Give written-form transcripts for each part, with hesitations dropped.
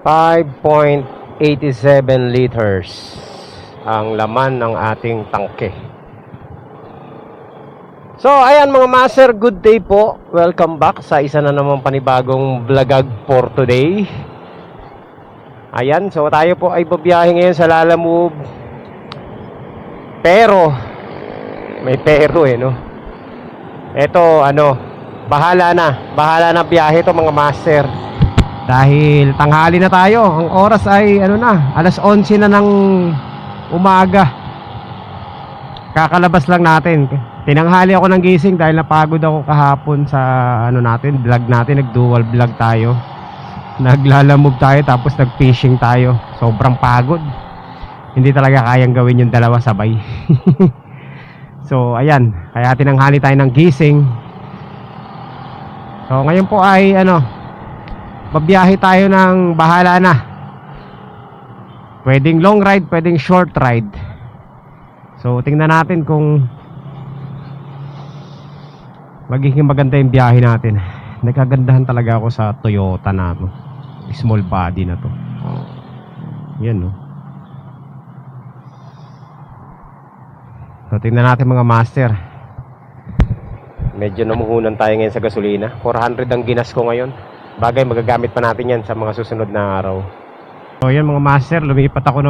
5.87 liters ang laman ng ating tangke. So ayan mga master, good day po. Welcome back sa isa na naman panibagong vlogag for today. Ayan, so tayo po ay babiyahe ngayon sa Lalamove. Pero may pero no. Ito bahala na biyahe to mga master. Dahil tanghali na tayo. Ang oras ay alas 11 na ng umaga. Kakalabas lang natin. Tinanghali ako ng gising dahil napagod ako kahapon sa vlog natin. Nag-dual vlog tayo. Naglalamove tayo tapos nag-fishing tayo. Sobrang pagod. Hindi talaga kayang gawin yung dalawa sabay. So ayan, kaya tinanghali tayo ng gising. So ngayon po ay babiyahe tayo ng bahala na. Pwedeng long ride, pwedeng short ride. So tingnan natin kung magiging maganda yung biyahe natin. Nagkagandahan talaga ako sa Toyota na small body na to. Yan So tingnan natin mga master. Medyo namuhunan tayo ngayon sa gasolina. 400 ang ginas ko ngayon. Bagay magagamit pa natin yan sa mga susunod na araw. So yan mga master, lilipat ako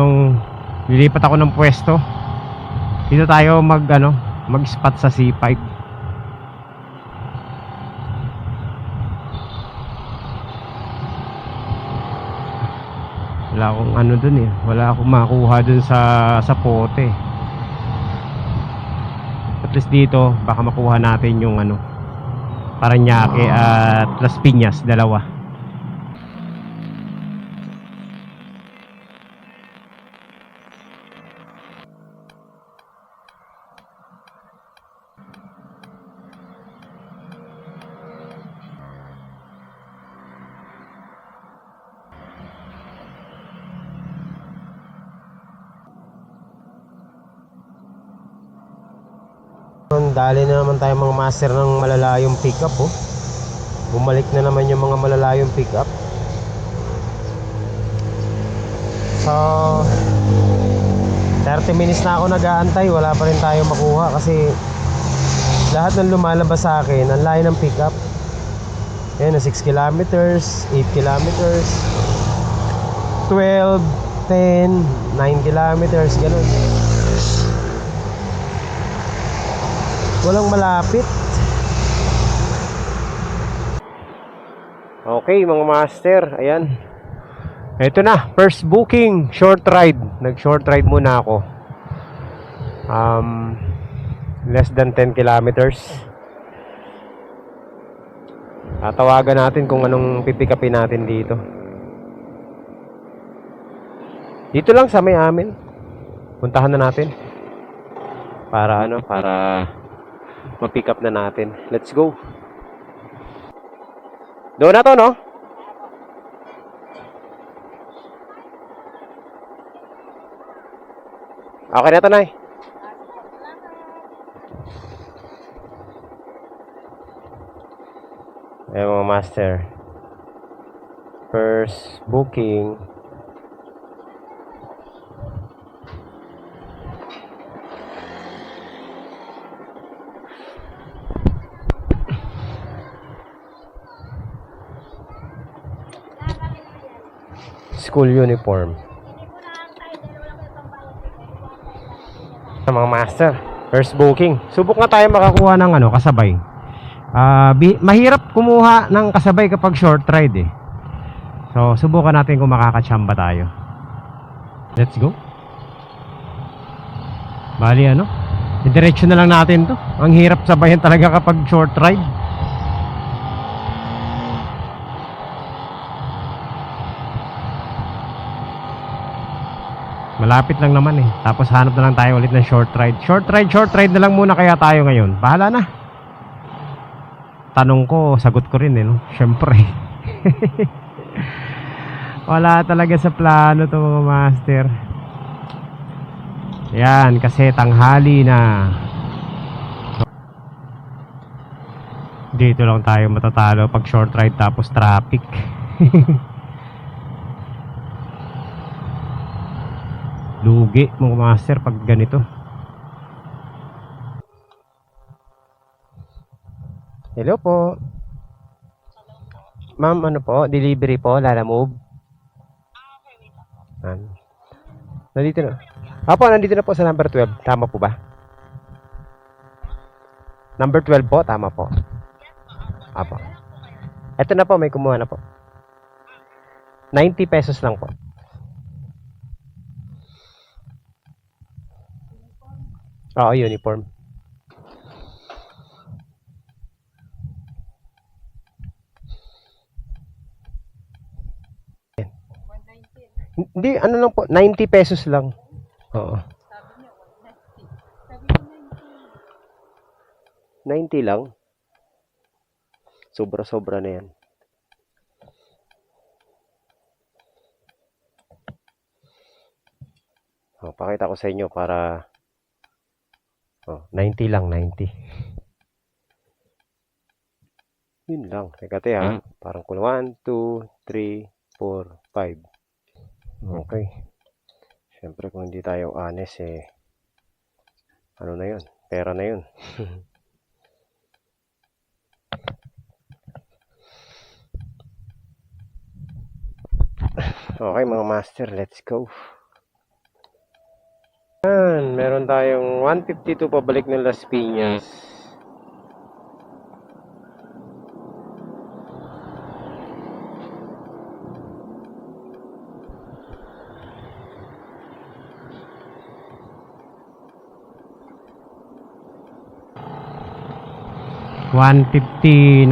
ng pwesto. Dito tayo mag-spot sa C5. Wala akong dun wala akong makuha dun sa pote. At least dito baka makuha natin yung Parañaque at Las Piñas, dalawa. Dali na naman tayo mga master ng malalayong pickup Bumalik na naman yung mga malalayong pickup. So 30 minutes na ako nag-aantay, wala pa rin tayo makuha kasi lahat ng lumalabas sa akin ang layo ng pickup. Ayan, 6 kilometers, 8 kilometers, 12, 10, 9 kilometers, ganun. Walang malapit. Okay mga master, ayan. Ito na, first booking, short ride. Nag-short ride muna ako. Less than 10 kilometers. Tatawagan natin kung anong pipikapin natin dito. Dito lang sa may amin. Puntahan na natin. Para ma-pick up na natin. Let's go. Doon na to, no? Okay na to, Nay. Ayan mga master. First booking. School uniform. Sa mga master, first booking. Subok nga tayo makakuha ng kasabay. Mahirap kumuha ng kasabay kapag short ride So subukan natin kung makakachamba tayo. Let's go. Bali diretso na lang natin to. Ang hirap sabayan talaga kapag short ride. Malapit lang naman Tapos hanap na lang tayo ulit ng short ride. Short ride na lang muna kaya tayo ngayon. Bahala na. Tanong ko, sagot ko rin Syempre. Wala talaga sa plano to mga master. Yan, kasi tanghali na. Dito lang tayo matatalo pag short ride tapos traffic. Lugi mga master pag ganito. Hello po. Ma'am, ano po? Delivery po, Lalamove. Nandito na. Apo, nandito na po sa number 12. Tama po ba? Number 12 po, tama po. Apo. Ito na po, may kumuha na po. 90 pesos lang po. Oo, uniform. Hindi, ano lang po, 90 pesos lang. Oo. 90 lang. Sobra-sobra na yan. Oh, pakita ko sa inyo para 90 lang, 90. Yun lang. Teka, ha. Parang 1, 2, 3, 4, 5. Okay. Siyempre kung hindi tayo honest ano na yun? Pera na yun. Okay mga master, let's go. Meron tayong 152 pabalik ng Las Piñas. $159.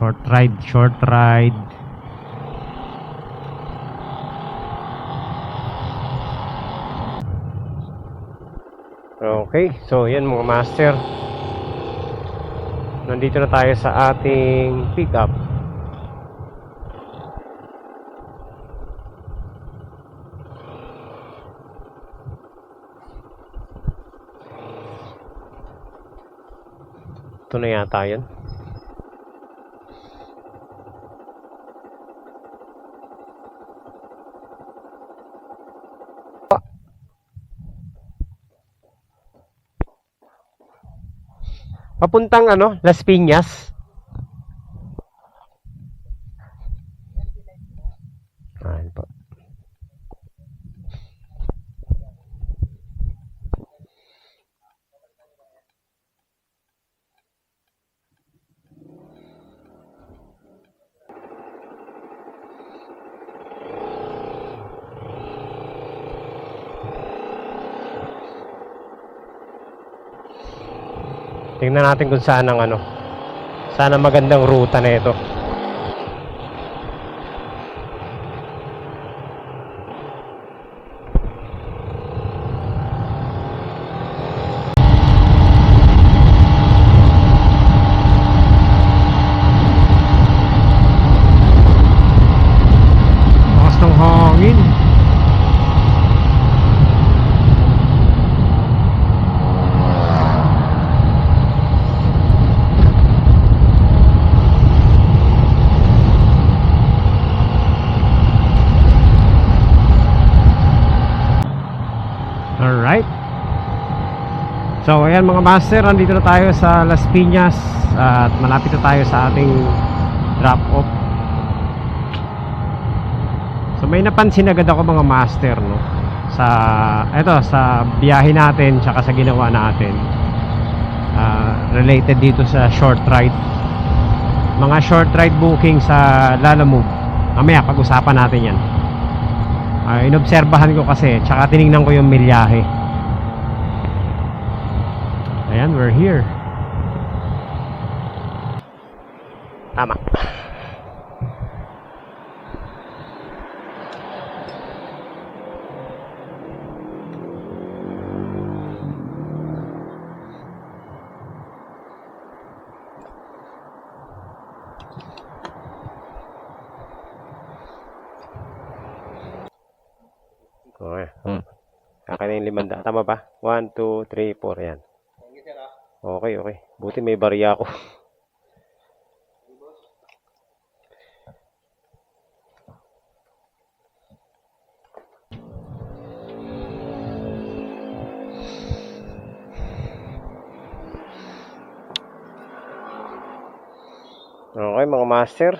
Short ride, short ride. Okay, so yan mga master. Nandito na tayo sa ating pickup. Ito na yata yan. Papuntang Las Piñas. Ayan po. Tingnan natin kung saan ang saan ang magandang ruta na ito. Lakas ng hangin. Alright. So ayan mga master, nandito na tayo sa Las Piñas at malapit na tayo sa ating drop off. So may napansin agad ako mga master sa biyahe natin tsaka sa ginawa natin, related dito sa short ride. Mga short ride booking sa Lalamove. Mamaya pag-usapan natin yan. Inobserbahan ko kasi tsaka tinignan ko yung milyahe. Ayan, we're here. Tama. Okay. Akin na yung 500. Tama ba? 1, 2, 3, 4. Yan. Okay, okay. Buti may barya ako. Okay, mga master.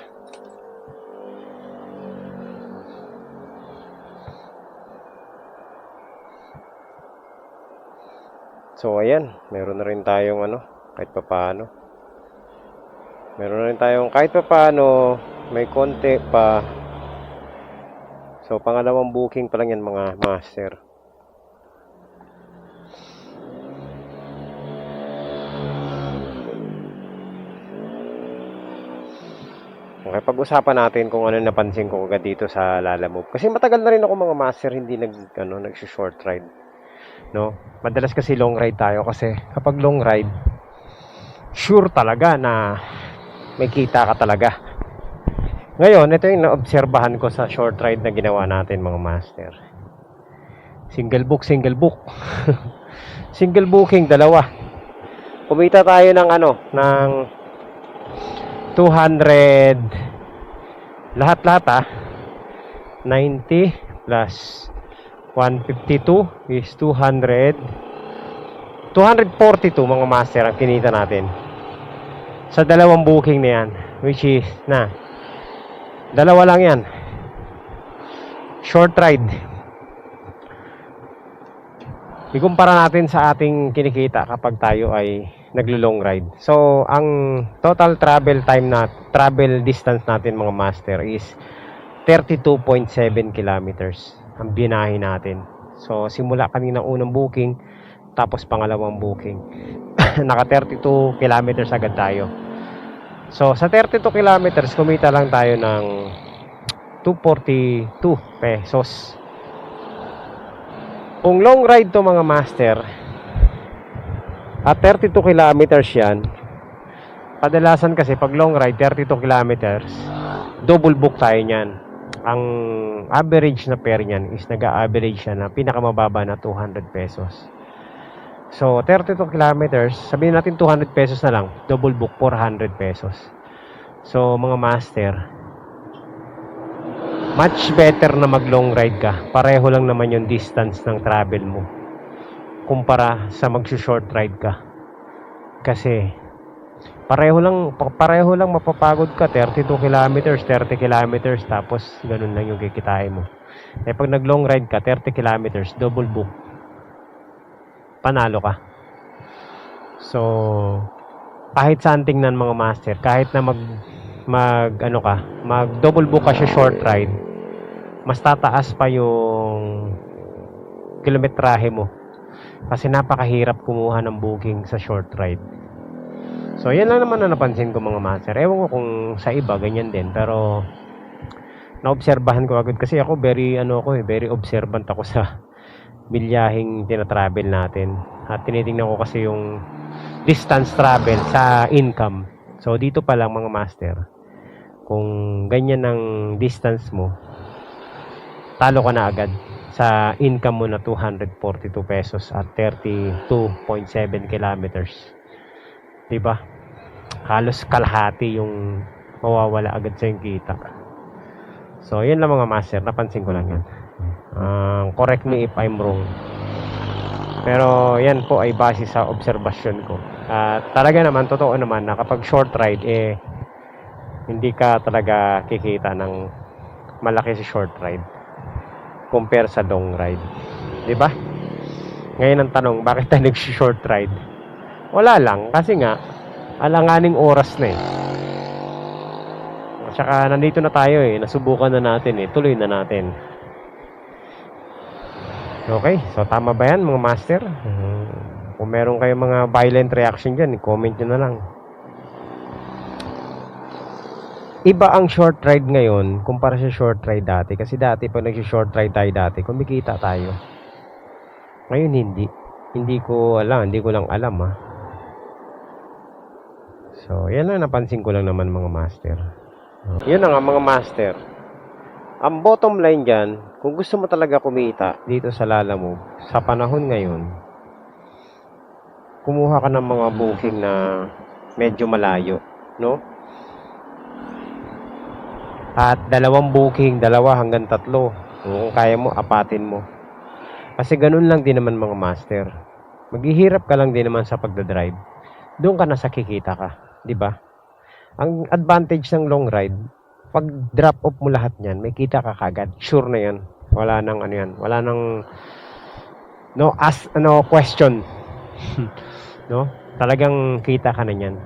So, ayan. Meron na rin tayong kahit papaano. Meron na rin tayong kahit papaano, may konti pa. So, pangalawang booking pa lang yan, mga master. Okay, pag-usapan natin kung ano napansin ko agad dito sa Lalamove. Kasi matagal na rin ako, mga master, hindi nag-short ride. No? Madalas kasi long ride tayo kasi kapag long ride, sure talaga na may kita ka talaga. Ngayon, ito yung naobserbahan ko sa short ride na ginawa natin, mga master. Single book. Single booking, dalawa. Kumita tayo ng ng 200 lahat 90 plus 152 is 242 mga master ang kinita natin sa dalawang booking na yan, which is dalawa lang yan, short ride. Ikumpara natin sa ating kinikita kapag tayo ay naglo-long ride. So, ang total travel distance natin, mga master, is 32.7 kilometers ang binahe natin. So, simula kanina unang booking, tapos pangalawang booking. Naka 32 kilometers agad tayo. So, sa 32 kilometers, kumita lang tayo ng 242 pesos. Kung long ride to, mga master, at 32 kilometers yan, kadalasan kasi pag long ride 32 kilometers, double book tayo nyan. Ang average na fare nyan is nag-a-average siya na pinakamababa na 200 pesos. So 32 kilometers, sabihin natin 200 pesos na lang, double book 400 pesos. So mga master, much better na mag long ride ka. Pareho lang naman yung distance ng travel mo kumpara sa mag-short ride ka. Kasi pareho lang mapapagod ka. 32 kilometers, 30 kilometers, tapos ganun lang yung kikitain mo. Eh pag nag long ride ka, 30 kilometers, double book, panalo ka. So kahit saan tingnan, mga master, kahit na mag double book ka sa short ride, mas tataas pa yung kilometrahe mo kasi napakahirap kumuha ng booking sa short ride. So yan lang naman na napansin ko, mga master. Ewan ko kung sa iba ganyan din, pero naobserbahan ko agad kasi ako very observant ako sa bilyaheng tinatravel natin, at tinitingnan ko kasi yung distance travel sa income. So dito pa lang, mga master, kung ganyan ang distance mo, talo ka na agad sa income mo na 242 pesos at 32.7 kilometers. Diba? Halos kalahati yung mawawala agad sa yung kita. So yun lang, mga master, napansin ko lang yan. Correct me if I'm wrong, pero yan po ay base sa obserbasyon ko. Talaga naman, totoo naman na kapag short ride, hindi ka talaga kikita ng malaki sa short ride compare sa long ride. Diba? Ngayon ang tanong, bakit tayo nag-short ride? Wala lang, kasi nga alanganing oras na At saka nandito na tayo nasubukan na natin tuloy na natin. Okay, so tama ba yan, mga master? Kung meron kayong mga violent reaction dyan, i-comment nyo na lang. Iba ang short ride ngayon kumpara sa short ride dati. Kasi dati, pag nag-short ride tayo dati, kumikita tayo. Ngayon hindi. Hindi ko lang alam So, yan lang, napansin ko lang naman, mga master. Yun na nga, mga master. Ang bottom line dyan, kung gusto mo talaga kumita dito sa Lalamove, sa panahon ngayon, kumuha ka ng mga booking na medyo malayo, no? At dalawang booking, 2 hanggang 3. Kung kaya mo, apatin mo. Kasi ganun lang din naman mga master. Maghihirap ka lang din naman sa pagdadrive. Doon ka na sa kikita ka, di ba? Ang advantage ng long ride, pag drop off mo lahat niyan, may kita ka kagad. Sure na 'yan. Wala nang ano 'yan. Wala nang question. No? Talagang kita ka na niyan.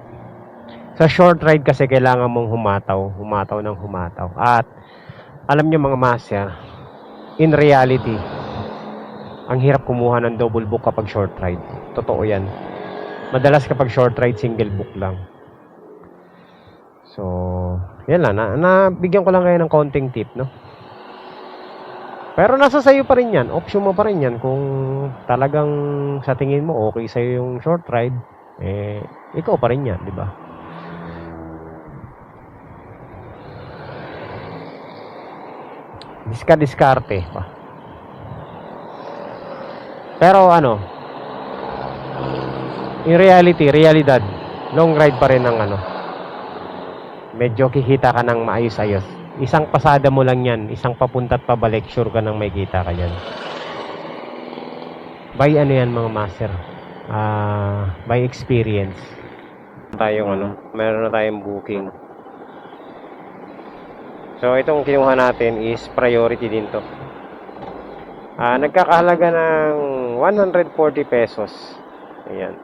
Sa short ride kasi kailangan mong humataw ng humataw. At alam niyo mga master, in reality, ang hirap kumuha ng double book kapag short ride. Totoo 'yan. Madalas kapag short ride, single book lang. So, yan lang. Nabigyan ko lang kayo ng konting tip, no? Pero nasa sayo pa rin yan. Option mo pa rin yan. Kung talagang sa tingin mo okay sa'yo yung short ride, ikaw pa rin yan, di ba? Diskarte pa. Pero in realidad, long ride pa rin ang medyo kikita ka ng maayos-ayos. Isang pasada mo lang yan, isang papunta at pabalik, sure ka nang may kita ka yan. By yan mga master? By experience. Meron na tayong booking. So itong kinuha natin is priority din to. Nagkakahalaga ng 140 pesos. Ayan.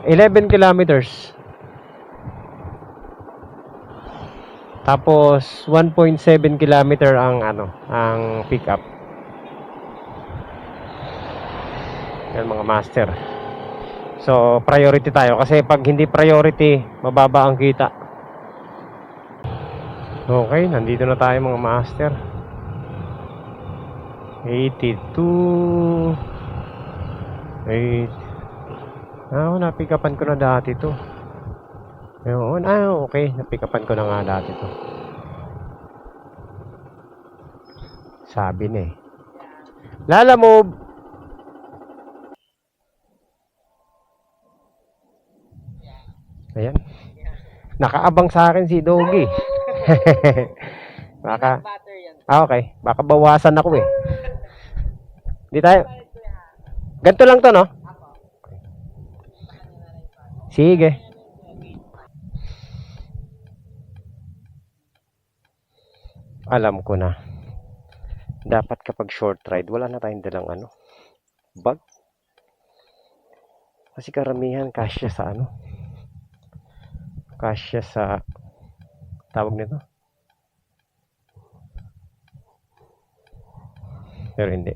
11 kilometers. Tapos 1.7 kilometer ang pick up. Yan mga master. So priority tayo kasi pag hindi priority, mababa ang kita. Okay, nandito na tayo mga master. 82. Napikapan ko na dati to. Ayun, okay. Napikapan ko na nga dati to. Sabi na eh. Lalamove! Ayan. Nakaabang sa akin si Doggy. Okay. Baka bawasan ako eh. Di tayo. Ganito lang to, no? Sige. Alam ko na. Dapat kapag short ride, wala na tayong dalang bag. Kasi karamihan kasya sa kasya sa tawag nito. Pero hindi.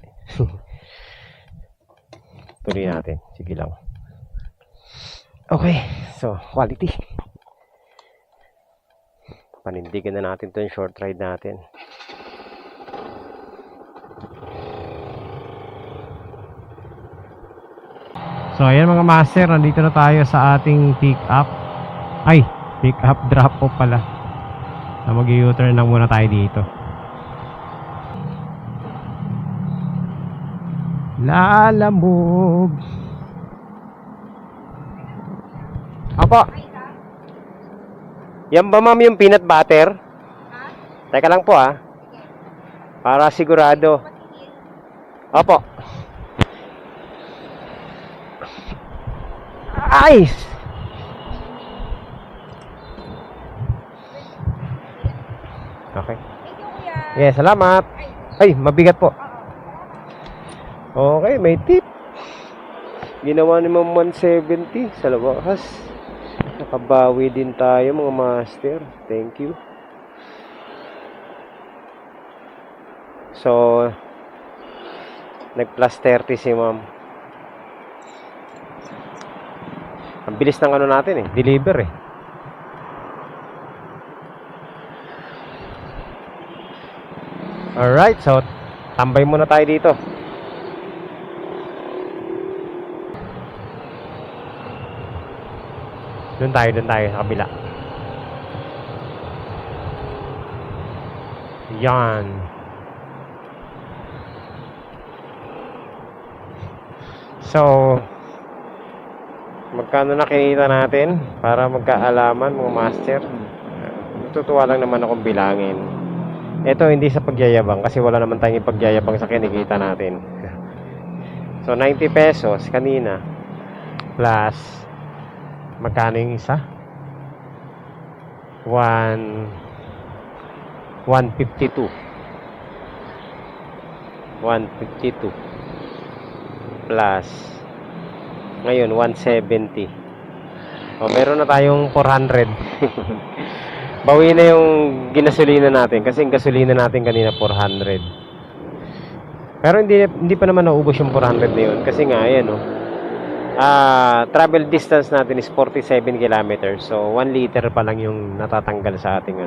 Tuloy natin. Sige lang. Okay. So, quality. Panindigan na natin 'tong short ride natin. So ayan mga master, nandito na tayo sa ating pick up. Pick up drop off pala. Mag-u-turn lang muna tayo dito. Lalamove. Apo. Yan ba ma'am yung peanut butter? Teka lang po para sigurado. Opo. Ay! Okay. Yes, salamat. Ay, mabigat po. Okay, may tip. Ginawa ni Ma'am 170 sa labakas. Nakabawi din tayo mga master. Thank you. So, nag-plus 30 si Ma'am. Ang bilis ng natin deliver Alright, so tambay muna tayo dito. Doon tayo sa kabila. Yan. So, magkano na kinita natin para magkaalaman mga master? Tutuwa lang naman akong bilangin. Ito hindi sa pagyayabang kasi wala naman tayong pagyayabang sa kinikita natin. So 90 pesos kanina plus magkano yung isa? 152 plus ngayon 170. O meron na tayong 400. Bawi na yung ginasolina natin kasi yung gasolina natin kanina 400. Pero hindi pa naman naubos yung 400 na yun kasi nga ayan travel distance natin is 47 kilometers. So 1 liter pa lang yung natatanggal sa ating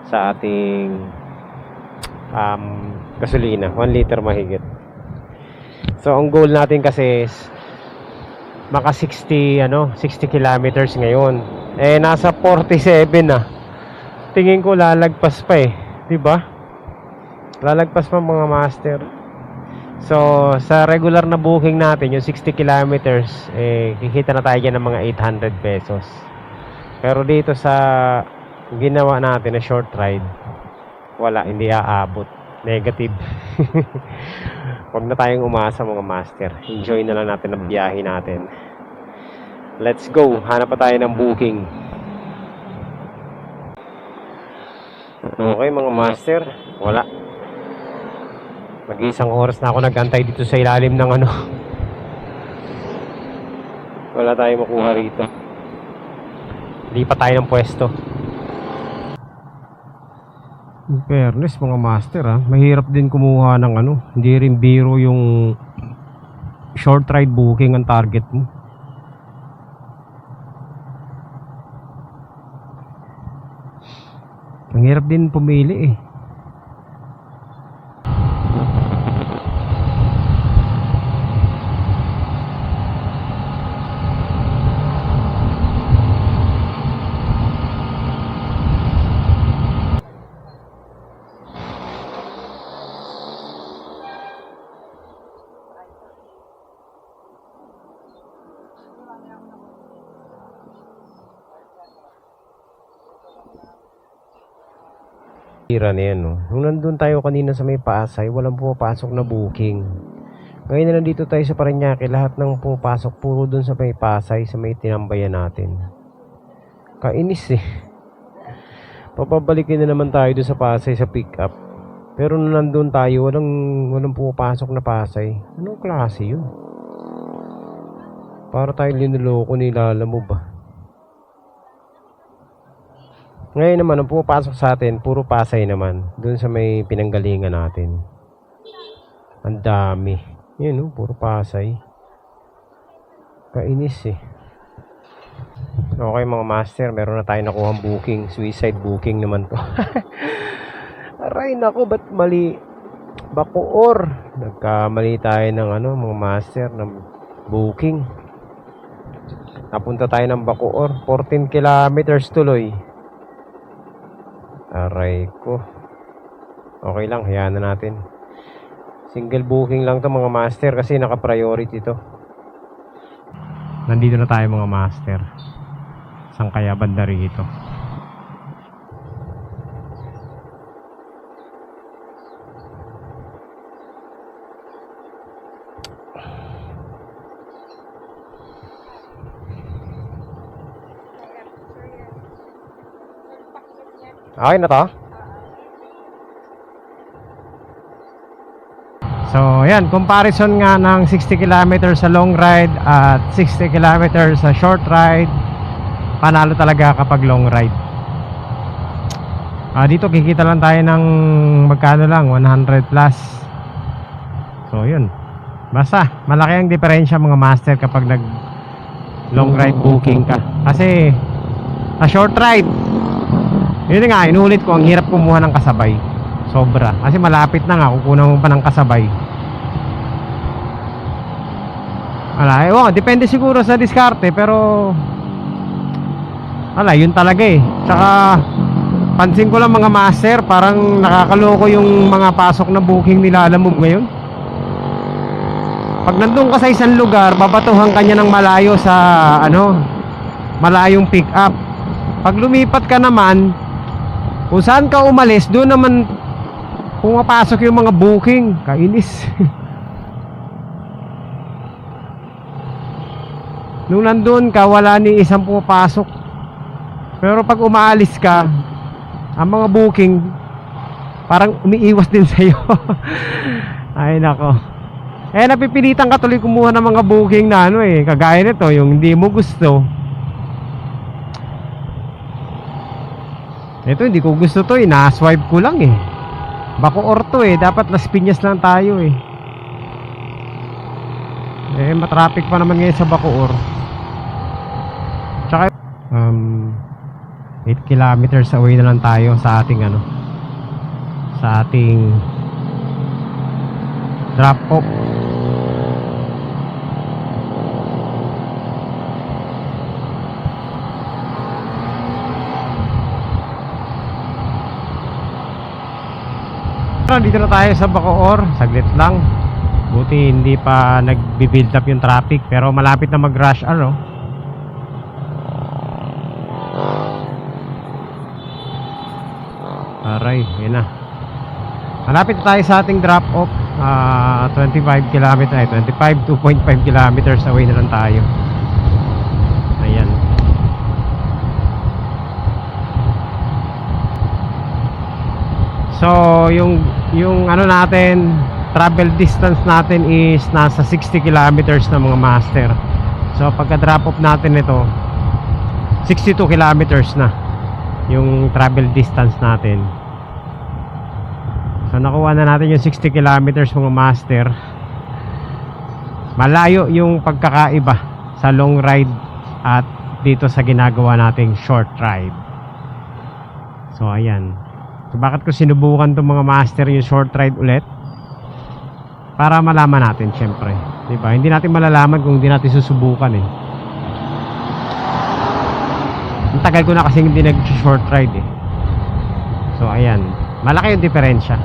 sa ating gasolina. 1 liter mahigit. So ang goal natin kasi is maka 60 kilometers ngayon. Eh nasa 47 na. Tingin ko lalagpas pa eh, 'di ba? Lalagpas pa mga master. So sa regular na booking natin, yung 60 kilometers, kikita na tayo dyan ng mga 800 pesos. Pero dito sa ginawa natin na short ride, wala, hindi aabot. Negative. Huwag na tayong umasa mga master. Enjoy na lang natin ang biyahe natin. Let's go. Hanap pa tayo ng booking. Okay mga master, wala. Mag-isang oras na ako nag-antay dito sa ilalim ng wala tayong makuha rito. Hindi pa tayo ng pwesto. In fairness mga master mahirap din kumuha ng hindi rin biro yung short ride booking ang target mo. Ang hirap din pumili eh. Tira na yan, no? Nung nandun tayo kanina sa may Pasay, walang pumapasok na booking. Ngayon na nandito tayo sa Parañaque, lahat ng pumapasok puro dun sa may Pasay, sa may tinambayan natin. Kainis eh. Papabalikin na naman tayo dun sa Pasay sa pick up. Pero nung nandun tayo, walang pumapasok na Pasay. Anong klase yun? Para tayo linuloko nila mo ba? Ngayon naman, ang pumapasok sa atin, puro Pasay naman. Doon sa may pinanggalingan natin. Ang dami. Yan, puro Pasay. Kainis eh. Okay mga master, meron na tayo nakuhang booking. Suicide booking naman to. Aray nako, ba't mali? Bacoor. Nagkamali tayo ng mga master ng booking. Napunta tayo ng Bacoor. 14 kilometers tuloy. Aray ko. Okay lang, hayaan na natin. Single booking lang to mga master kasi naka-priority to. Nandito na tayo mga master. Saan kaya banda rito? Okay na to? So, ayan, comparison nga ng 60 km sa long ride at 60 km sa short ride. Panalo talaga kapag long ride. Dito kikita lang tayo ng magkano lang, 100 plus. So, yun. Basta, malaki ang diferensya mga master kapag nag long ride booking ka. Kasi, sa short ride, yun nga, inulit ko, ang hirap kumuha ng kasabay. Sobra. Kasi malapit na nga, kukunan mo pa ng kasabay. Depende siguro sa diskarte, pero yun talaga eh. Tsaka Pansin ko lang mga master, parang nakakaloko yung mga pasok na booking nila Lalamove ngayon. Pag nandun ka sa isang lugar, babatuhan ka niya ng malayo sa malayong pick up. Pag lumipat ka naman, kung saan ka umalis, doon naman pumapasok yung mga booking. Kainis. Nung nandun ka, wala ni isang pumapasok. Pero pag umaalis ka, ang mga booking parang umiiwas din sa'yo. Ay nako. Napipilitan ka tuloy kumuha ng mga booking na kagaya nito, yung hindi mo gusto. Ito hindi ko gusto to, na-swipe ko lang Bacoor to dapat Las Piñas lang tayo matraffic pa naman ngayon sa Bacoor. Tsaka 8 kilometers away na lang tayo sa ating sa ating drop off. Dito na tayo sa Bacoor, saglit lang. Buti hindi pa nagbi-build up yung traffic, pero malapit na mag-rush hour Aray, yun na. Malapit na tayo sa ating drop off. 25 kilometers, 2.5 kilometers away na lang tayo. Ayan. So, yung natin, travel distance natin is nasa 60 kilometers na mga master. So, pagka drop off natin ito, 62 kilometers na yung travel distance natin. So nakuha na natin yung 60 kilometers mga master. Malayo yung pagkakaiba sa long ride at dito sa ginagawa nating short ride. So ayan. So bakit ko sinubukan itong mga master yung short ride ulit? Para malaman natin syempre, diba? Hindi natin malalaman kung hindi natin susubukan Ang tagal ko na kasi hindi nag-short ride So ayan, malaki yung diferensya.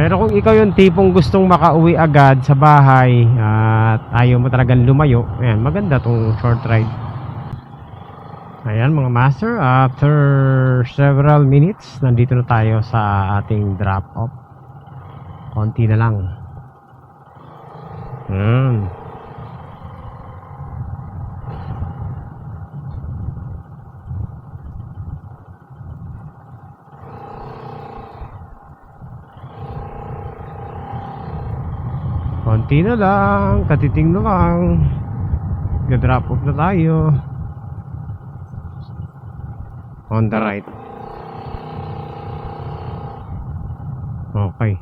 Pero kung ikaw yung tipong gustong makauwi agad sa bahay at ayaw mo talagang lumayo, ayan, maganda tong short ride. Ayan mga master, after several minutes, nandito na tayo sa ating drop off. Konti na lang. Konti na lang, katiting na lang. Ga-drop off na tayo. On the right. Okay.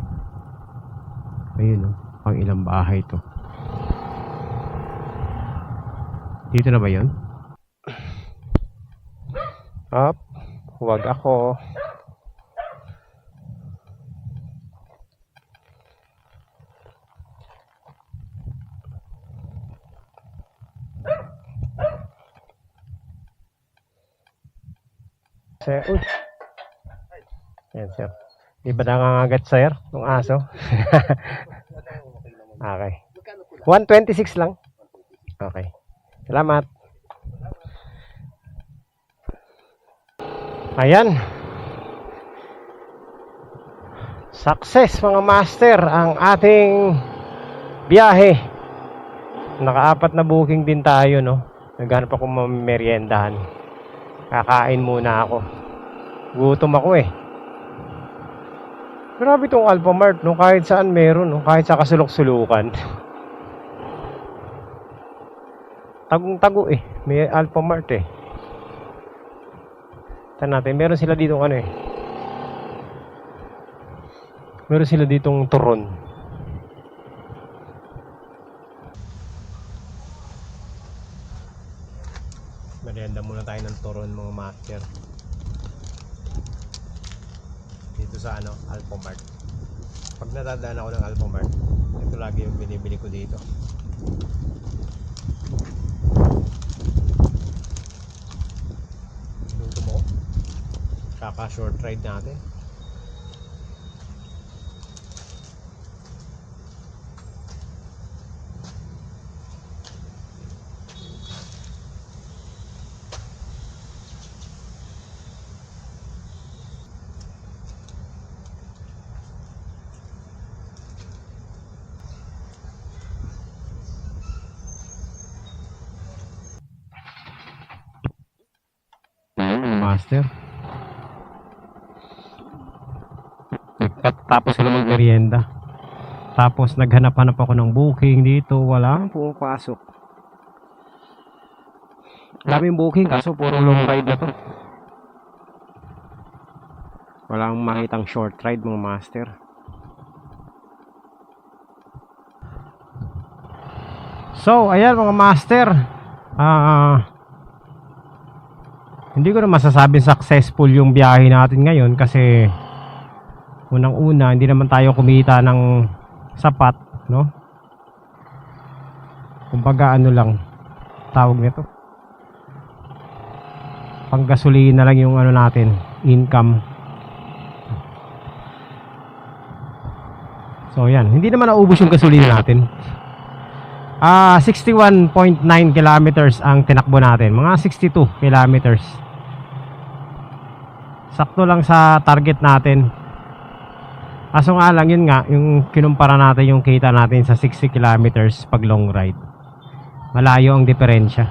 Ayun pang ilang bahay to. Dito na ba yun? Up. Huwag ako. Sir, uy. Yan sir. Di ba nangangagat sir? Nung aso? Okay. 126 lang. Okay. Salamat. Ayan. Success mga master ang ating biyahe. Naka-4 na booking din tayo Naghanap ako mameriendahan. Kakain muna ako. Gutom ako Grabe tong Alphamart kahit saan meron kahit sa kasulok-sulukan. Tagong-tago may Alphamart Tignan natin, meron sila ditong meron sila ditong turon. Merienda muna tayo ng turon mga master. Dito sa Alphamart. Pag natadaan ako ng Alphamart, ito lagi yung binibili ko dito. Kaka short ride natin. Master. Tapos ko na magmerienda. Tapos naghanap-hanap ako ng booking dito. Wala pumapasok. Daming booking kaso puro long ride na to. Walang makitang short ride mga master. So ayan mga master, hindi ko na masasabing successful yung biyahe natin ngayon kasi unang-una hindi naman tayo kumita ng sapat, no? Kumbaga ano lang tawag nito, panggasolina lang yung ano natin, income. So yan, hindi naman naubos yung gasolina natin. 61.9 kilometers ang tinakbo natin, mga 62 kilometers. Sakto lang sa target natin. Aso nga lang yun nga, yung kinumpara natin yung kita natin sa 60 kilometers pag long ride. Malayo ang diferensya.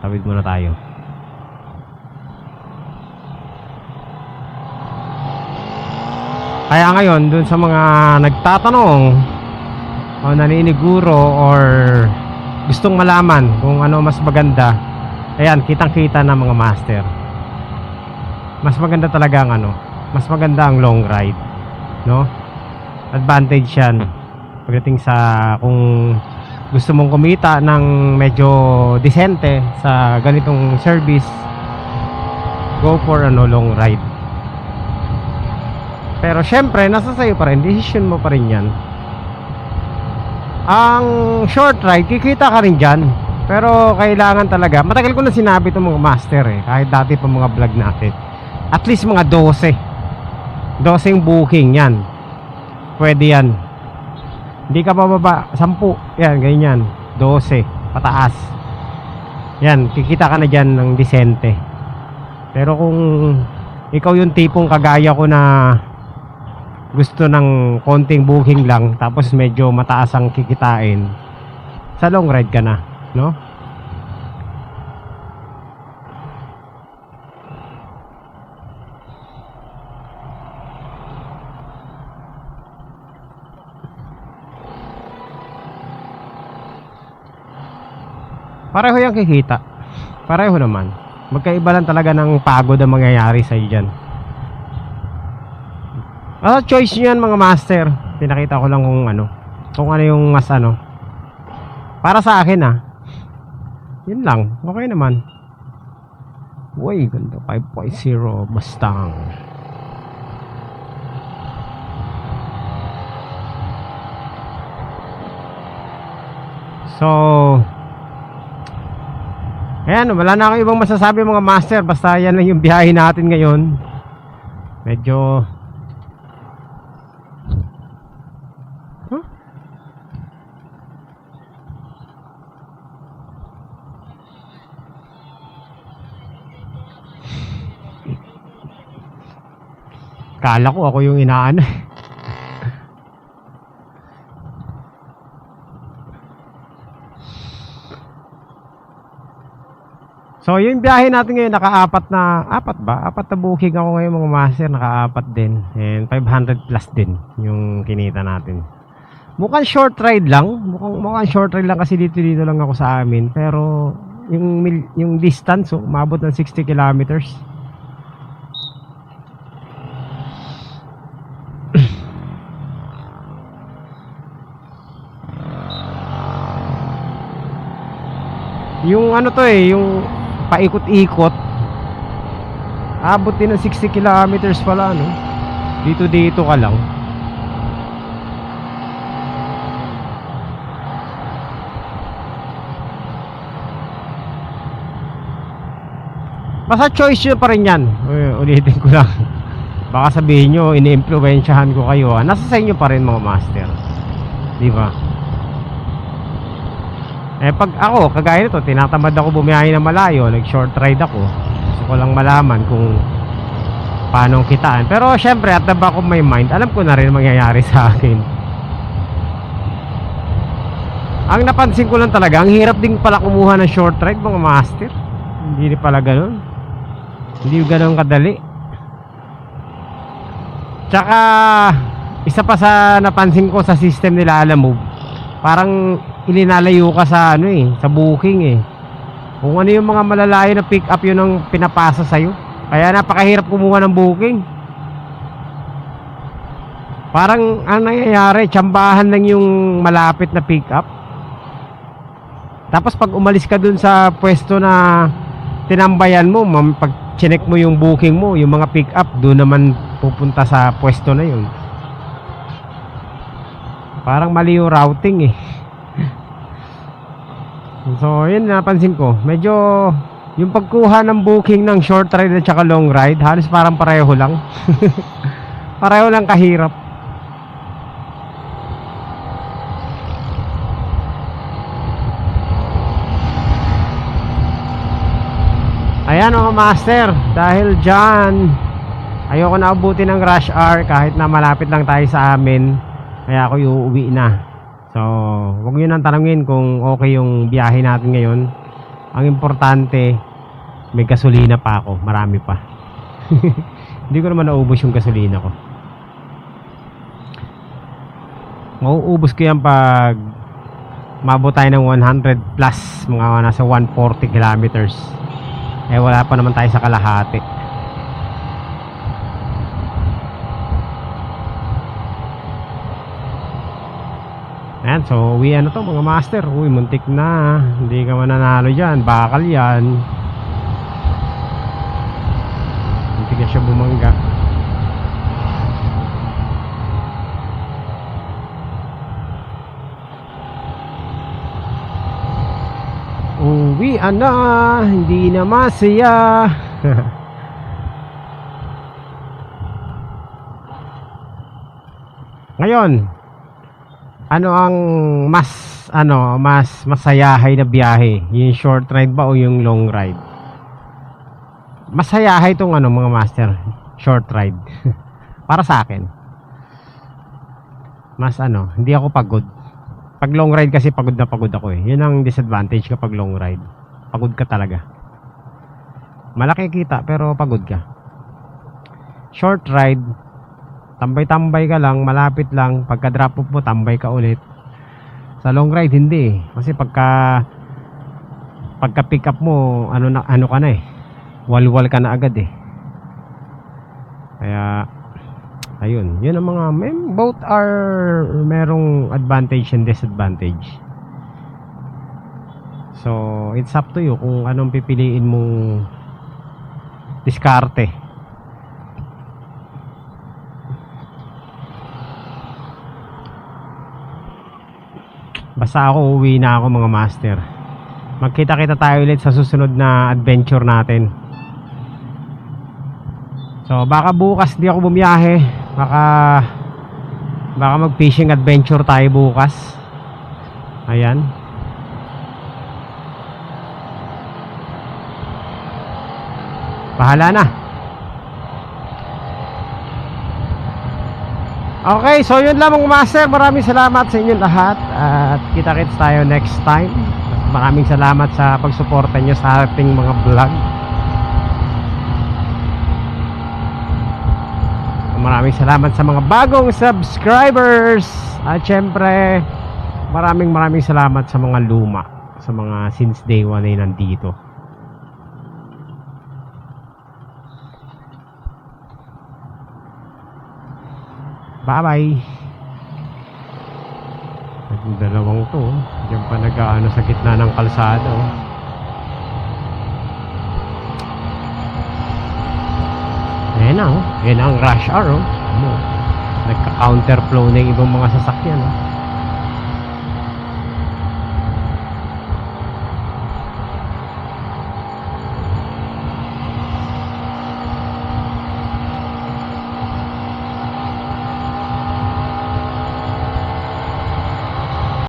Tawid muna tayo. Kaya ngayon, dun sa mga nagtatanong o naniniguro or gustong malaman kung ano mas maganda, ayan, kitang-kita na mga master. Mas maganda talaga ang ano, mas maganda ang long ride, no? Advantage yan pagdating sa kung gusto mong kumita ng medyo decente sa ganitong service, go for ano, long ride. Pero syempre, nasa sayo pa rin, decision mo pa rin yan. Ang short ride, kikita ka rin dyan. Pero kailangan talaga, matagal ko na sinabi itong mga master kahit dati pa mga vlog natin, at least mga 12 yung booking yan. Pwede yan. Hindi ka bababa 10, yan, ganyan 12, pataas. Yan, kikita ka na dyan ng disente. Pero kung ikaw yung tipong kagaya ko na gusto ng konting booking lang tapos medyo mataas ang kikitain, sa long ride ka na, no? Pareho yung kikita, pareho naman. Magkaiba lang talaga ng pagod ang mangyayari sa iyo dyan. Choice nyo yan mga master. Pinakita ko lang kung ano yung mas ano para sa akin. Yun lang, okay naman. Uy, ganda, 5.0 Mustang. So ayan, wala na akong ibang masasabi mga master. Basta yan lang yung biyahe natin ngayon. Medyo kala ko ako yung inaano. So yung biyahe natin ngayon, naka-apat na booking ako ngayon mga master. Naka-apat din, and 500 plus din yung kinita natin. Mukhang short ride lang, mukhang short ride lang kasi dito lang ako sa amin. Pero yung distance, umabot ng 60 kilometers. Yung ano to yung paikot-ikot, abot din ng 60 kilometers pala, no? Dito ka lang. Basta choice nyo pa rin yan. Ulitin ko lang. Baka sabihin nyo, ini-impluwensyahan ko kayo. Nasa sa inyo pa rin mga master. Di ba? Pag ako, kagaya nito, tinatamad ako bumiyahe na malayo, nag-short ride ako. Gusto ko lang malaman kung paano kitaan. Pero syempre, at the back of my mind, alam ko na rin mangyayari sa akin. Ang napansin ko lang talaga, ang hirap din pala kumuha ng short ride mga master. Hindi pala ganun. Hindi ganun kadali. Tsaka isa pa sa napansin ko sa system nila, alam mo, parang ilinalayo ka sa sa booking Kung ano yung mga malalayo na pick up, yun ang pinapasa sa'yo. Kaya napakahirap kumuha ng booking. Parang ang nangyayari, tsambahan lang yung malapit na pick up. Tapos pag umalis ka dun sa pwesto na tinambayan mo, pag chinek mo yung booking mo, yung mga pick up, doon naman pupunta sa pwesto na yun. Parang mali yung routing So yun, napansin ko, medyo yung pagkuha ng booking ng short ride at saka long ride, halos parang pareho lang. Pareho lang kahirap. Ayan mga master, dahil dyan ayoko na abutin ng rush hour kahit na malapit lang tayo sa amin. Kaya ako uuwi na. So huwag nyo nang tanungin kung okay yung biyahe natin ngayon. Ang importante, may gasolina pa ako, marami pa. Hindi ko naman naubos yung gasolina ko. Mauubos ko yan pag mabot tayo ng 100 plus, mga nasa 140 kilometers. Wala pa naman tayo sa kalahati. Ayan, so uwi to mga master. Uy, muntik na. Hindi ka mananalo dyan, bakal yan. Muntik na siya bumangga. Uwi na, hindi na masaya. Ngayon, ano ang mas masayahay na biyahe? Yung short ride ba o yung long ride? Masayahay itong mga master, short ride. Para sa akin. Mas hindi ako pagod. Pag long ride kasi pagod na pagod ako Yun ang disadvantage kapag long ride. Pagod ka talaga. Malaki kita pero pagod ka. Short ride, tambay-tambay ka lang, malapit lang. Pagka drop off mo, tambay ka ulit. Sa long ride hindi Kasi pagka pick up mo, ano ka na walwal ka na agad Kaya ayun, yun ang mga both are merong advantage and disadvantage. So it's up to you kung anong pipiliin mong diskarte. Basta ako, uwi na ako mga master. Magkita-kita tayo ulit sa susunod na adventure natin. So baka bukas di ako bumiyahe. Baka mag fishing adventure tayo bukas. Ayan. Bahala na. Okay, so yun lang mga master. Maraming salamat sa inyong lahat. At kita-kits tayo next time. Maraming salamat sa pagsuporta nyo sa ating mga vlog. Maraming salamat sa mga bagong subscribers. At syempre, maraming salamat sa mga luma, sa mga since day 1 ay nandito. Bye-bye. Yung dalawang to, diyan pa nag-aano sa gitna ng kalsada. Ayan na, yan ang rush hour. Nagka-counterflow na yung ibang mga sasakyan.